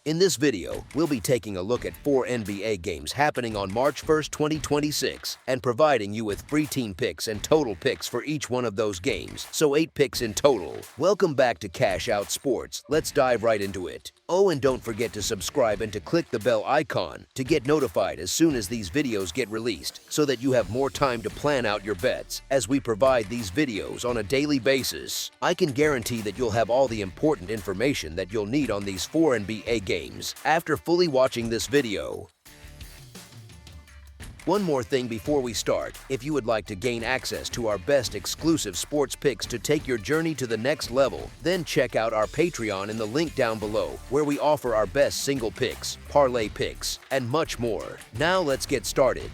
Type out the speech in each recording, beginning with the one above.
In this video, we'll be taking a look at 4 NBA games happening on March 1st, 2026, and providing you with free team picks and total picks for each one of those games, so 8 picks in total. Welcome back to Cash Out Sports. Let's dive right into it. Oh, and don't forget to subscribe and to click the bell icon to get notified as soon as these videos get released, so that you have more time to plan out your bets as we provide these videos on a daily basis. I can guarantee that you'll have all the important information that you'll need on these 4 NBA games after fully watching this video. One more thing before we start, if you would like to gain access to our best exclusive sports picks to take your journey to the next level, then check out our Patreon in the link down below, where we offer our best single picks, parlay picks, and much more. Now let's get started.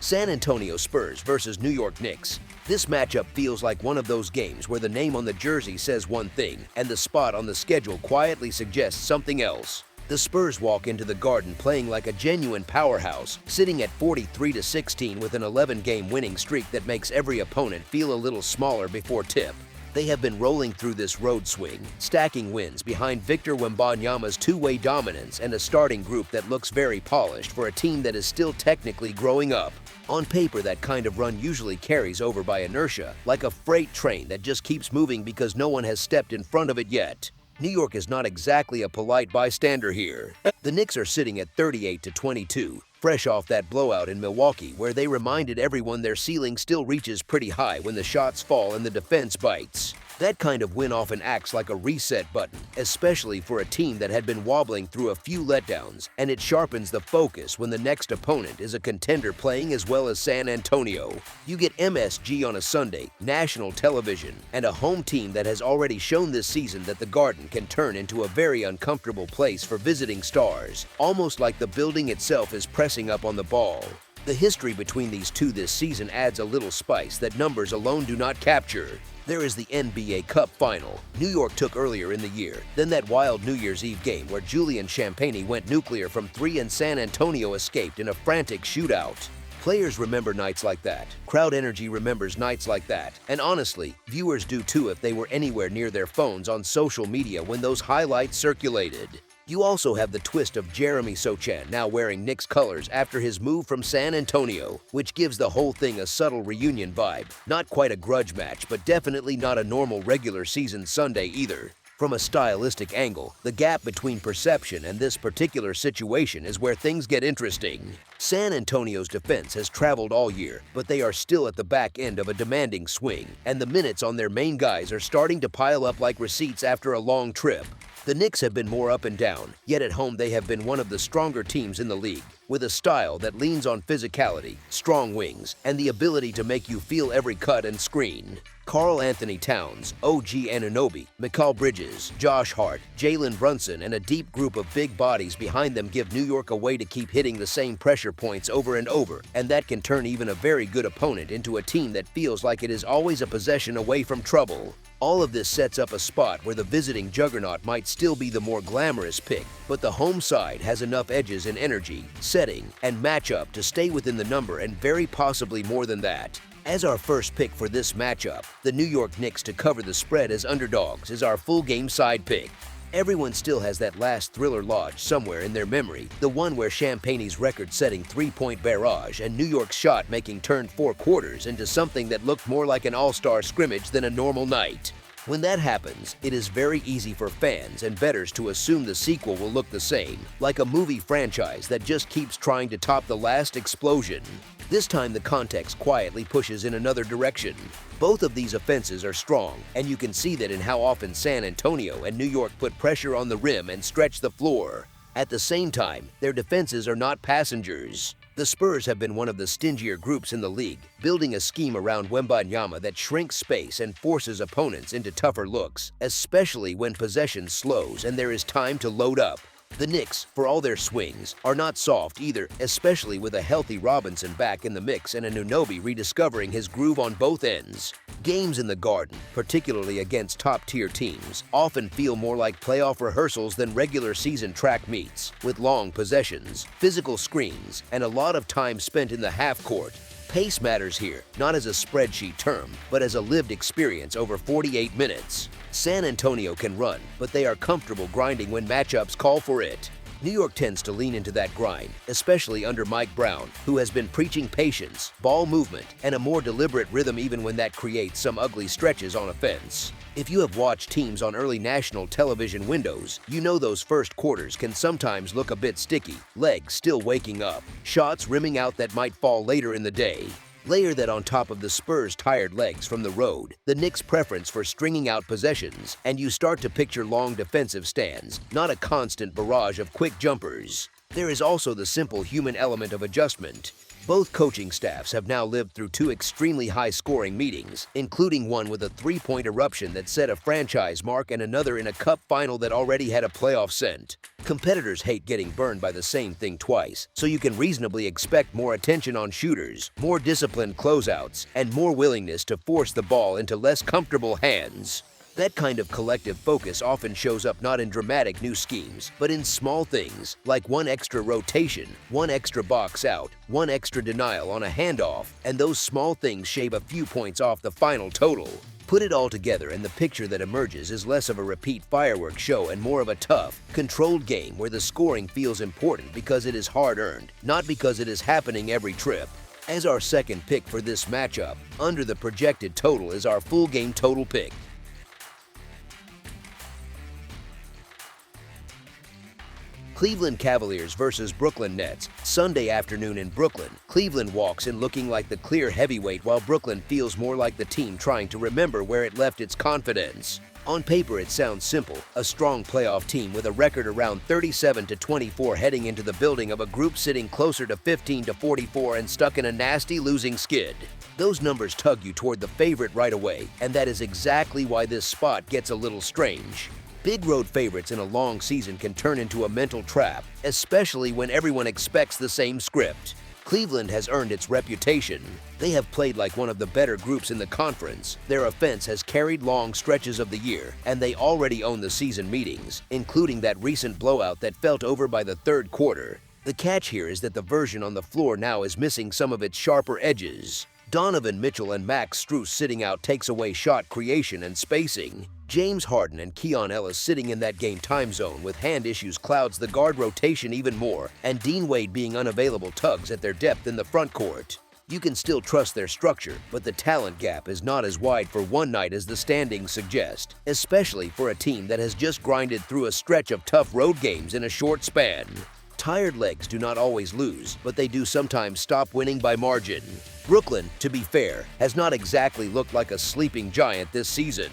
San Antonio Spurs versus New York Knicks. This matchup feels like one of those games where the name on the jersey says one thing and the spot on the schedule quietly suggests something else. The Spurs walk into the Garden playing like a genuine powerhouse, sitting at 43-16 with an 11-game winning streak that makes every opponent feel a little smaller before tip. They have been rolling through this road swing, stacking wins behind Victor Wembanyama's two-way dominance and a starting group that looks very polished for a team that is still technically growing up. On paper, that kind of run usually carries over by inertia, like a freight train that just keeps moving because no one has stepped in front of it yet. New York is not exactly a polite bystander here. The Knicks are sitting at 38-22, fresh off that blowout in Milwaukee where they reminded everyone their ceiling still reaches pretty high when the shots fall and the defense bites. That kind of win often acts like a reset button, especially for a team that had been wobbling through a few letdowns, and it sharpens the focus when the next opponent is a contender playing as well as San Antonio. You get MSG on a Sunday, national television, and a home team that has already shown this season that the Garden can turn into a very uncomfortable place for visiting stars, almost like the building itself is pressing up on the ball. The history between these two this season adds a little spice that numbers alone do not capture. There is the NBA Cup Final New York took earlier in the year, then that wild New Year's Eve game where Julian Champagnie went nuclear from 3 and San Antonio escaped in a frantic shootout. Players remember nights like that, crowd energy remembers nights like that, and honestly, viewers do too if they were anywhere near their phones on social media when those highlights circulated. You also have the twist of Jeremy Sochan now wearing Knicks colors after his move from San Antonio, which gives the whole thing a subtle reunion vibe. Not quite a grudge match, but definitely not a normal regular season Sunday either. From a stylistic angle, the gap between perception and this particular situation is where things get interesting. San Antonio's defense has traveled all year, but they are still at the back end of a demanding swing, and the minutes on their main guys are starting to pile up like receipts after a long trip. The Knicks have been more up and down, yet at home they have been one of the stronger teams in the league, with a style that leans on physicality, strong wings, and the ability to make you feel every cut and screen. Karl Anthony Towns, OG Anunoby, Mikal Bridges, Josh Hart, Jalen Brunson, and a deep group of big bodies behind them give New York a way to keep hitting the same pressure points over and over, and that can turn even a very good opponent into a team that feels like it is always a possession away from trouble. All of this sets up a spot where the visiting juggernaut might still be the more glamorous pick, but the home side has enough edges in energy, setting, and matchup to stay within the number and very possibly more than that. As our first pick for this matchup, the New York Knicks to cover the spread as underdogs is our full game side pick. Everyone still has that last thriller lodged somewhere in their memory, the one where Champagnie's record-setting three-point barrage and New York's shot-making turned 4 quarters into something that looked more like an all-star scrimmage than a normal night. When that happens, it is very easy for fans and bettors to assume the sequel will look the same, like a movie franchise that just keeps trying to top the last explosion. This time the context quietly pushes in another direction. Both of these offenses are strong, and you can see that in how often San Antonio and New York put pressure on the rim and stretch the floor. At the same time, their defenses are not passengers. The Spurs have been one of the stingier groups in the league, building a scheme around Wembanyama that shrinks space and forces opponents into tougher looks, especially when possession slows and there is time to load up. The Knicks, for all their swings, are not soft either, especially with a healthy Robinson back in the mix and Anunoby rediscovering his groove on both ends. Games in the Garden, particularly against top-tier teams, often feel more like playoff rehearsals than regular season track meets, with long possessions, physical screens, and a lot of time spent in the half-court. Pace matters here, not as a spreadsheet term, but as a lived experience over 48 minutes. San Antonio can run, but they are comfortable grinding when matchups call for it. New York tends to lean into that grind, especially under Mike Brown, who has been preaching patience, ball movement, and a more deliberate rhythm even when that creates some ugly stretches on offense. If you have watched teams on early national television windows, you know those first quarters can sometimes look a bit sticky, legs still waking up, shots rimming out that might fall later in the day. Layer that on top of the Spurs' tired legs from the road, the Knicks' preference for stringing out possessions, and you start to picture long defensive stands, not a constant barrage of quick jumpers. There is also the simple human element of adjustment. Both coaching staffs have now lived through two extremely high-scoring meetings, including one with a three-point eruption that set a franchise mark and another in a cup final that already had a playoff scent. Competitors hate getting burned by the same thing twice, so you can reasonably expect more attention on shooters, more disciplined closeouts, and more willingness to force the ball into less comfortable hands. That kind of collective focus often shows up not in dramatic new schemes, but in small things, like one extra rotation, one extra box out, one extra denial on a handoff, and those small things shave a few points off the final total. Put it all together and the picture that emerges is less of a repeat fireworks show and more of a tough, controlled game where the scoring feels important because it is hard-earned, not because it is happening every trip. As our second pick for this matchup, under the projected total is our full game total pick. Cleveland Cavaliers versus Brooklyn Nets. Sunday afternoon in Brooklyn, Cleveland walks in looking like the clear heavyweight while Brooklyn feels more like the team trying to remember where it left its confidence. On paper it sounds simple, a strong playoff team with a record around 37-24 heading into the building of a group sitting closer to 15-44 and stuck in a nasty losing skid. Those numbers tug you toward the favorite right away, and that is exactly why this spot gets a little strange. Big road favorites in a long season can turn into a mental trap, especially when everyone expects the same script. Cleveland has earned its reputation. They have played like one of the better groups in the conference. Their offense has carried long stretches of the year, and they already own the season meetings, including that recent blowout that felt over by the third quarter. The catch here is that the version on the floor now is missing some of its sharper edges. Donovan Mitchell and Max Strus sitting out takes away shot creation and spacing. James Harden and Keon Ellis sitting in that game time zone with hand issues clouds the guard rotation even more, and Dean Wade being unavailable tugs at their depth in the front court. You can still trust their structure, but the talent gap is not as wide for one night as the standings suggest, especially for a team that has just grinded through a stretch of tough road games in a short span. Tired legs do not always lose, but they do sometimes stop winning by margin. Brooklyn, to be fair, has not exactly looked like a sleeping giant this season.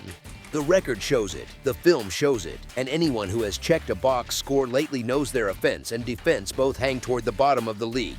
The record shows it, the film shows it, and anyone who has checked a box score lately knows their offense and defense both hang toward the bottom of the league.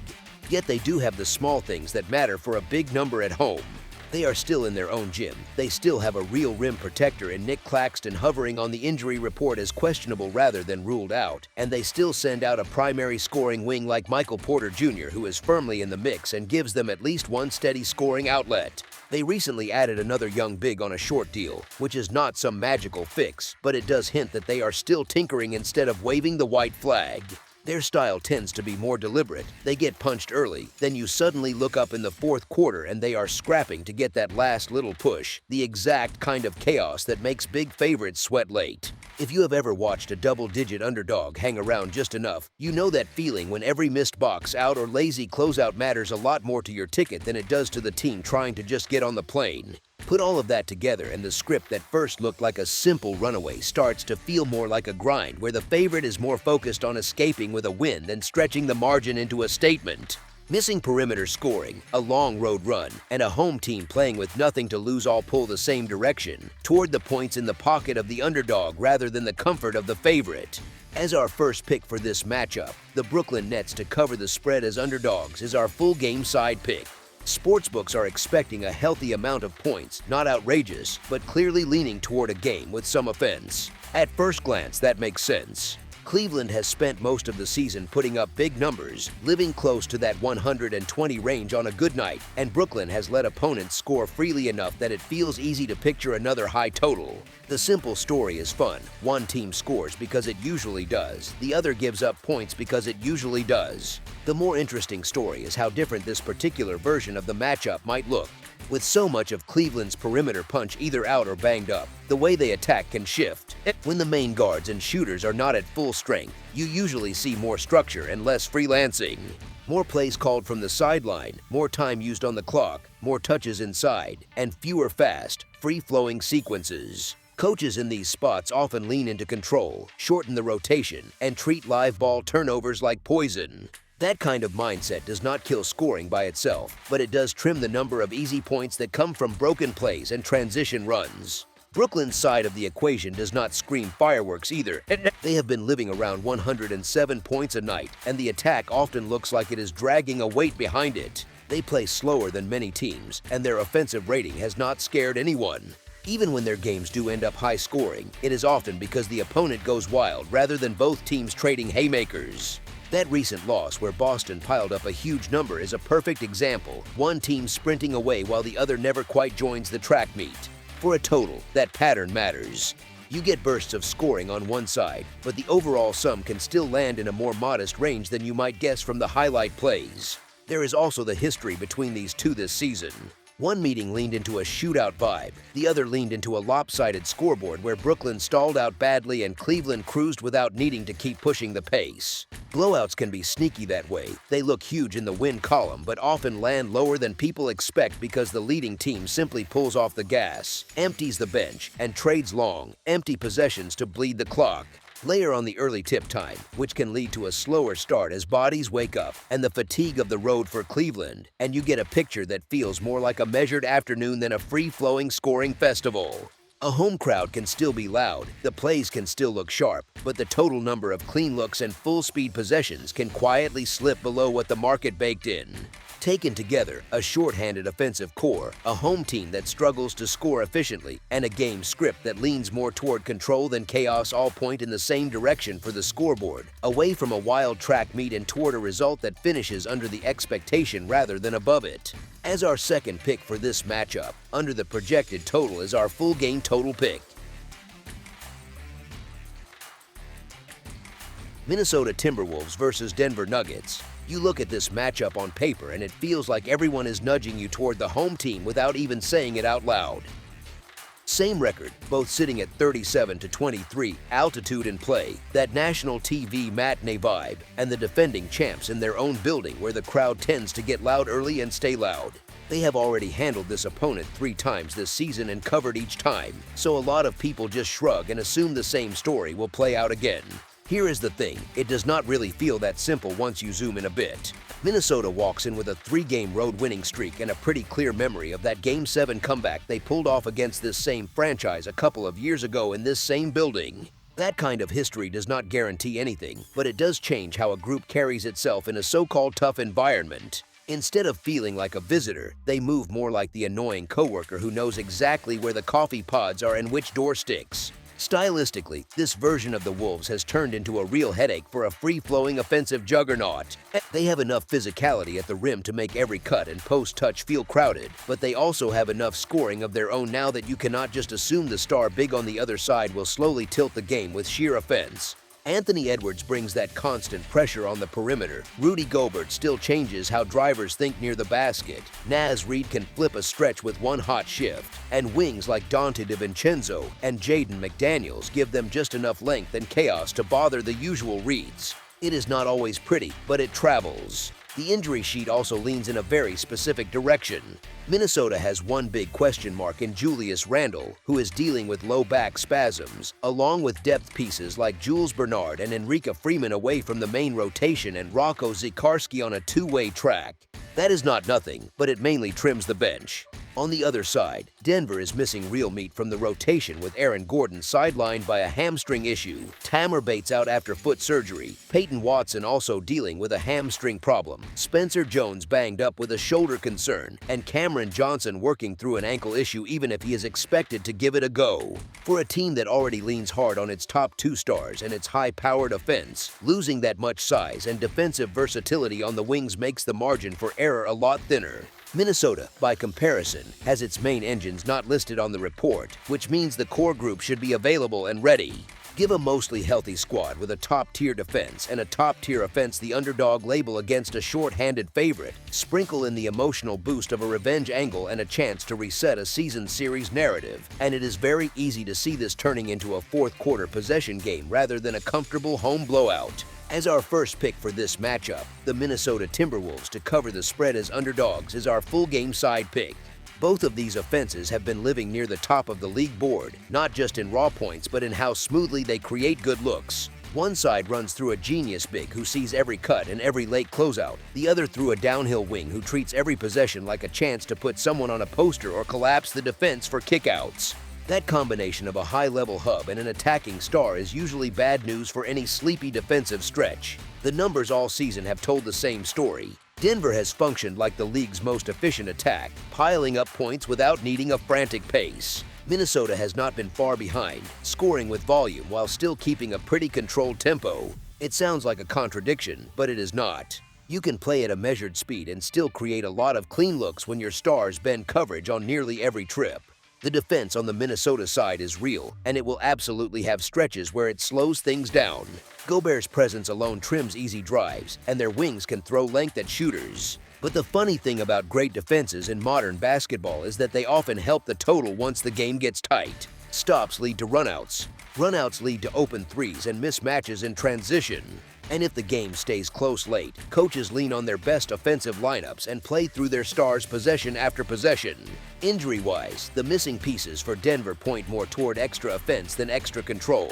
Yet they do have the small things that matter for a big number at home. They are still in their own gym. They still have a real rim protector in Nick Claxton hovering on the injury report as questionable rather than ruled out, and they still send out a primary scoring wing like Michael Porter Jr. who is firmly in the mix and gives them at least one steady scoring outlet. They recently added another young big on a short deal, which is not some magical fix, but it does hint that they are still tinkering instead of waving the white flag. Their style tends to be more deliberate. They get punched early, then you suddenly look up in the fourth quarter and they are scrapping to get that last little push, the exact kind of chaos that makes big favorites sweat late. If you have ever watched a double-digit underdog hang around just enough, you know that feeling when every missed box out or lazy closeout matters a lot more to your ticket than it does to the team trying to just get on the plane. Put all of that together and the script that first looked like a simple runaway starts to feel more like a grind where the favorite is more focused on escaping with a win than stretching the margin into a statement. Missing perimeter scoring, a long road run, and a home team playing with nothing to lose all pull the same direction, toward the points in the pocket of the underdog rather than the comfort of the favorite. As our first pick for this matchup, the Brooklyn Nets to cover the spread as underdogs is our full game side pick. Sportsbooks are expecting a healthy amount of points, not outrageous, but clearly leaning toward a game with some offense. At first glance, that makes sense. Cleveland has spent most of the season putting up big numbers, living close to that 120 range on a good night, and Brooklyn has let opponents score freely enough that it feels easy to picture another high total. The simple story is fun. One team scores because it usually does. The other gives up points because it usually does. The more interesting story is how different this particular version of the matchup might look. With so much of Cleveland's perimeter punch either out or banged up, the way they attack can shift. When the main guards and shooters are not at full strength, you usually see more structure and less freelancing. More plays called from the sideline, more time used on the clock, more touches inside, and fewer fast, free-flowing sequences. Coaches in these spots often lean into control, shorten the rotation, and treat live ball turnovers like poison. That kind of mindset does not kill scoring by itself, but it does trim the number of easy points that come from broken plays and transition runs. Brooklyn's side of the equation does not scream fireworks either. They have been living around 107 points a night, and the attack often looks like it is dragging a weight behind it. They play slower than many teams, and their offensive rating has not scared anyone. Even when their games do end up high scoring, it is often because the opponent goes wild rather than both teams trading haymakers. That recent loss where Boston piled up a huge number is a perfect example, one team sprinting away while the other never quite joins the track meet. For a total, that pattern matters. You get bursts of scoring on one side, but the overall sum can still land in a more modest range than you might guess from the highlight plays. There is also the history between these two this season. One meeting leaned into a shootout vibe, the other leaned into a lopsided scoreboard where Brooklyn stalled out badly and Cleveland cruised without needing to keep pushing the pace. Blowouts can be sneaky that way. They look huge in the win column but often land lower than people expect because the leading team simply pulls off the gas, empties the bench, and trades long, empty possessions to bleed the clock. Layer on the early tip time, which can lead to a slower start as bodies wake up, and the fatigue of the road for Cleveland, and you get a picture that feels more like a measured afternoon than a free-flowing scoring festival. A home crowd can still be loud, the plays can still look sharp, but the total number of clean looks and full-speed possessions can quietly slip below what the market baked in. Taken together, a short-handed offensive core, a home team that struggles to score efficiently, and a game script that leans more toward control than chaos all point in the same direction for the scoreboard, away from a wild track meet and toward a result that finishes under the expectation rather than above it. As our second pick for this matchup, under the projected total is our full game total pick. Minnesota Timberwolves versus Denver Nuggets. You look at this matchup on paper and it feels like everyone is nudging you toward the home team without even saying it out loud. Same record, both sitting at 37-23, altitude in play, that national TV matinee vibe, and the defending champs in their own building where the crowd tends to get loud early and stay loud. They have already handled this opponent 3 times this season and covered each time, so a lot of people just shrug and assume the same story will play out again. Here is the thing, it does not really feel that simple once you zoom in a bit. Minnesota walks in with a 3-game road winning streak and a pretty clear memory of that Game 7 comeback they pulled off against this same franchise a couple of years ago in this same building. That kind of history does not guarantee anything, but it does change how a group carries itself in a so-called tough environment. Instead of feeling like a visitor, they move more like the annoying coworker who knows exactly where the coffee pods are and which door sticks. Stylistically, this version of the Wolves has turned into a real headache for a free-flowing offensive juggernaut. They have enough physicality at the rim to make every cut and post touch feel crowded, but they also have enough scoring of their own now that you cannot just assume the star big on the other side will slowly tilt the game with sheer offense. Anthony Edwards brings that constant pressure on the perimeter. Rudy Gobert still changes how drivers think near the basket. Naz Reid can flip a stretch with one hot shift. And wings like Dante DiVincenzo and Jaden McDaniels give them just enough length and chaos to bother the usual reads. It is not always pretty, but it travels. The injury sheet also leans in a very specific direction. Minnesota has one big question mark in Julius Randle, who is dealing with low back spasms, along with depth pieces like Jules Bernard and Enrique Freeman away from the main rotation and Rocco Zikarsky on a 2-way track. That is not nothing, but it mainly trims the bench. On the other side, Denver is missing real meat from the rotation with Aaron Gordon sidelined by a hamstring issue, Tamar Bates out after foot surgery, Peyton Watson also dealing with a hamstring problem, Spencer Jones banged up with a shoulder concern, and Cameron Johnson working through an ankle issue even if he is expected to give it a go. For a team that already leans hard on its top 2 stars and its high-powered offense, losing that much size and defensive versatility on the wings makes the margin for error a lot thinner. Minnesota, by comparison, has its main engines not listed on the report, which means the core group should be available and ready. Give a mostly healthy squad with a top-tier defense and a top-tier offense the underdog label against a short-handed favorite. Sprinkle in the emotional boost of a revenge angle and a chance to reset a season series narrative. And it is very easy to see this turning into a fourth-quarter possession game rather than a comfortable home blowout. As our first pick for this matchup, the Minnesota Timberwolves to cover the spread as underdogs is our full-game side pick. Both of these offenses have been living near the top of the league board, not just in raw points but in how smoothly they create good looks. One side runs through a genius big who sees every cut and every late closeout, the other through a downhill wing who treats every possession like a chance to put someone on a poster or collapse the defense for kickouts. That combination of a high-level hub and an attacking star is usually bad news for any sleepy defensive stretch. The numbers all season have told the same story. Denver has functioned like the league's most efficient attack, piling up points without needing a frantic pace. Minnesota has not been far behind, scoring with volume while still keeping a pretty controlled tempo. It sounds like a contradiction, but it is not. You can play at a measured speed and still create a lot of clean looks when your stars bend coverage on nearly every trip. The defense on the Minnesota side is real, and it will absolutely have stretches where it slows things down. Gobert's presence alone trims easy drives, and their wings can throw length at shooters. But the funny thing about great defenses in modern basketball is that they often help the total once the game gets tight. Stops lead to runouts. Runouts lead to open threes and mismatches in transition. And if the game stays close late, coaches lean on their best offensive lineups and play through their stars possession after possession. Injury-wise, the missing pieces for Denver point more toward extra offense than extra control.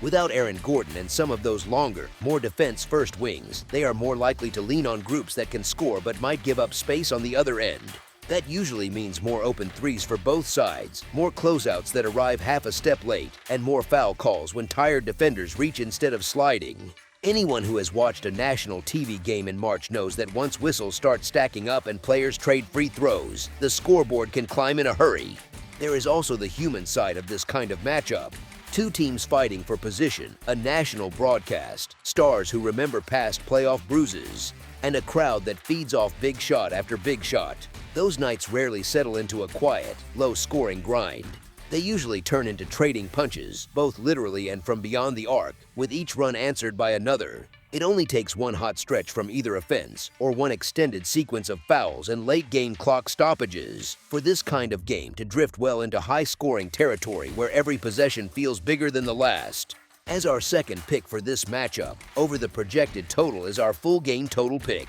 Without Aaron Gordon and some of those longer, more defense-first wings, they are more likely to lean on groups that can score but might give up space on the other end. That usually means more open threes for both sides, more closeouts that arrive half a step late, and more foul calls when tired defenders reach instead of sliding. Anyone who has watched a national TV game in March knows that once whistles start stacking up and players trade free throws, the scoreboard can climb in a hurry. There is also the human side of this kind of matchup. Two teams fighting for position, a national broadcast, stars who remember past playoff bruises, and a crowd that feeds off big shot after big shot. Those nights rarely settle into a quiet, low-scoring grind. They usually turn into trading punches, both literally and from beyond the arc, with each run answered by another. It only takes one hot stretch from either offense, or one extended sequence of fouls and late-game clock stoppages, for this kind of game to drift well into high-scoring territory where every possession feels bigger than the last. As our second pick for this matchup, over the projected total is our full game total pick.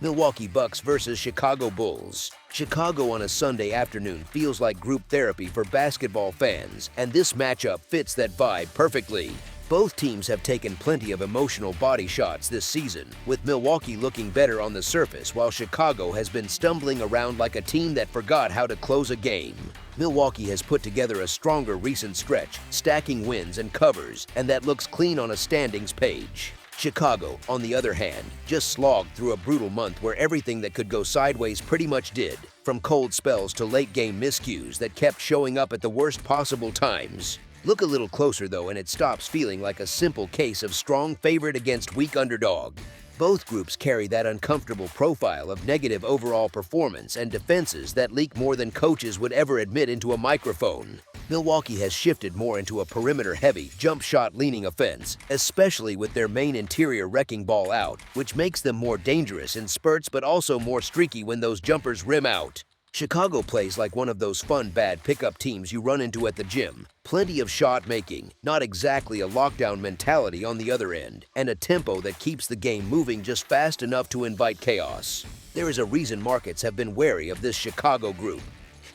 Milwaukee Bucks versus Chicago Bulls. Chicago on a Sunday afternoon feels like group therapy for basketball fans, and this matchup fits that vibe perfectly. Both teams have taken plenty of emotional body shots this season, with Milwaukee looking better on the surface while Chicago has been stumbling around like a team that forgot how to close a game. Milwaukee has put together a stronger recent stretch, stacking wins and covers, and that looks clean on a standings page. Chicago, on the other hand, just slogged through a brutal month where everything that could go sideways pretty much did, from cold spells to late-game miscues that kept showing up at the worst possible times. Look a little closer though and it stops feeling like a simple case of strong favorite against weak underdog. Both groups carry that uncomfortable profile of negative overall performance and defenses that leak more than coaches would ever admit into a microphone. Milwaukee has shifted more into a perimeter-heavy, jump shot-leaning offense, especially with their main interior wrecking ball out, which makes them more dangerous in spurts but also more streaky when those jumpers rim out. Chicago plays like one of those fun bad pickup teams you run into at the gym. Plenty of shot making, not exactly a lockdown mentality on the other end, and a tempo that keeps the game moving just fast enough to invite chaos. There is a reason markets have been wary of this Chicago group.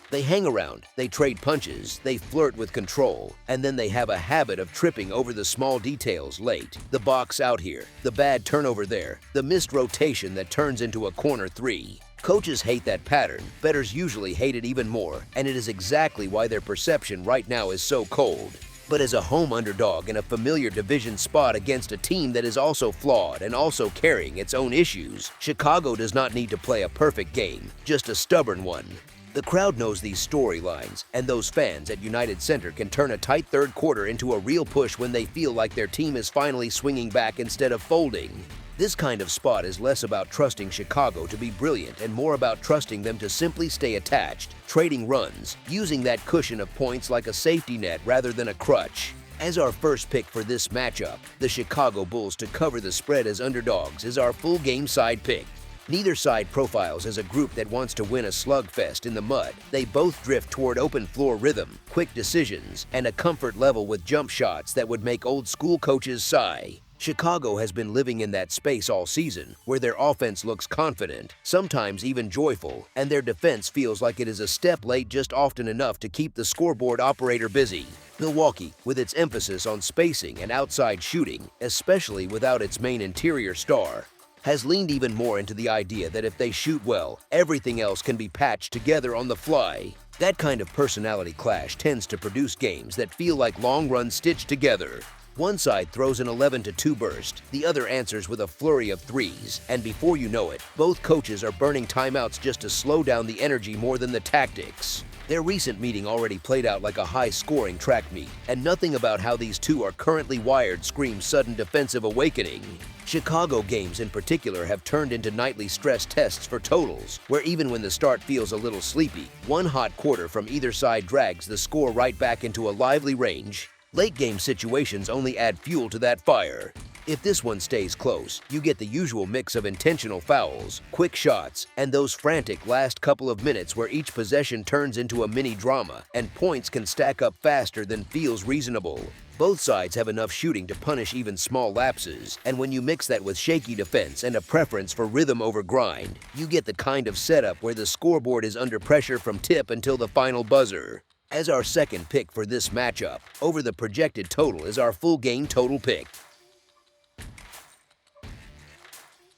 They hang around, they trade punches, they flirt with control, and then they have a habit of tripping over the small details late. The box out here, the bad turnover there, the missed rotation that turns into a corner three. Coaches hate that pattern, bettors usually hate it even more, and it is exactly why their perception right now is so cold. But as a home underdog in a familiar division spot against a team that is also flawed and also carrying its own issues, Chicago does not need to play a perfect game, just a stubborn one. The crowd knows these storylines, and those fans at United Center can turn a tight third quarter into a real push when they feel like their team is finally swinging back instead of folding. This kind of spot is less about trusting Chicago to be brilliant and more about trusting them to simply stay attached, trading runs, using that cushion of points like a safety net rather than a crutch. As our first pick for this matchup, the Chicago Bulls to cover the spread as underdogs is our full game side pick. Neither side profiles as a group that wants to win a slugfest in the mud. They both drift toward open floor rhythm, quick decisions, and a comfort level with jump shots that would make old school coaches sigh. Chicago has been living in that space all season, where their offense looks confident, sometimes even joyful, and their defense feels like it is a step late just often enough to keep the scoreboard operator busy. Milwaukee, with its emphasis on spacing and outside shooting, especially without its main interior star, has leaned even more into the idea that if they shoot well, everything else can be patched together on the fly. That kind of personality clash tends to produce games that feel like long runs stitched together. One side throws an 11-2 burst, the other answers with a flurry of threes, and before you know it, both coaches are burning timeouts just to slow down the energy more than the tactics. Their recent meeting already played out like a high-scoring track meet, and nothing about how these two are currently wired screams sudden defensive awakening. Chicago games in particular have turned into nightly stress tests for totals, where even when the start feels a little sleepy, one hot quarter from either side drags the score right back into a lively range. Late-game situations only add fuel to that fire. If this one stays close, you get the usual mix of intentional fouls, quick shots, and those frantic last couple of minutes where each possession turns into a mini-drama and points can stack up faster than feels reasonable. Both sides have enough shooting to punish even small lapses, and when you mix that with shaky defense and a preference for rhythm over grind, you get the kind of setup where the scoreboard is under pressure from tip until the final buzzer. As our second pick for this matchup, over the projected total is our full game total pick.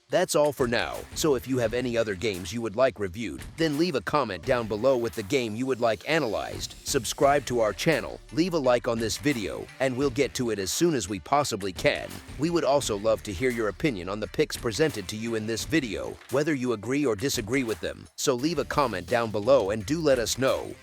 That's all for now, so if you have any other games you would like reviewed, then leave a comment down below with the game you would like analyzed, subscribe to our channel, leave a like on this video, and we'll get to it as soon as we possibly can. We would also love to hear your opinion on the picks presented to you in this video, whether you agree or disagree with them, so leave a comment down below and do let us know.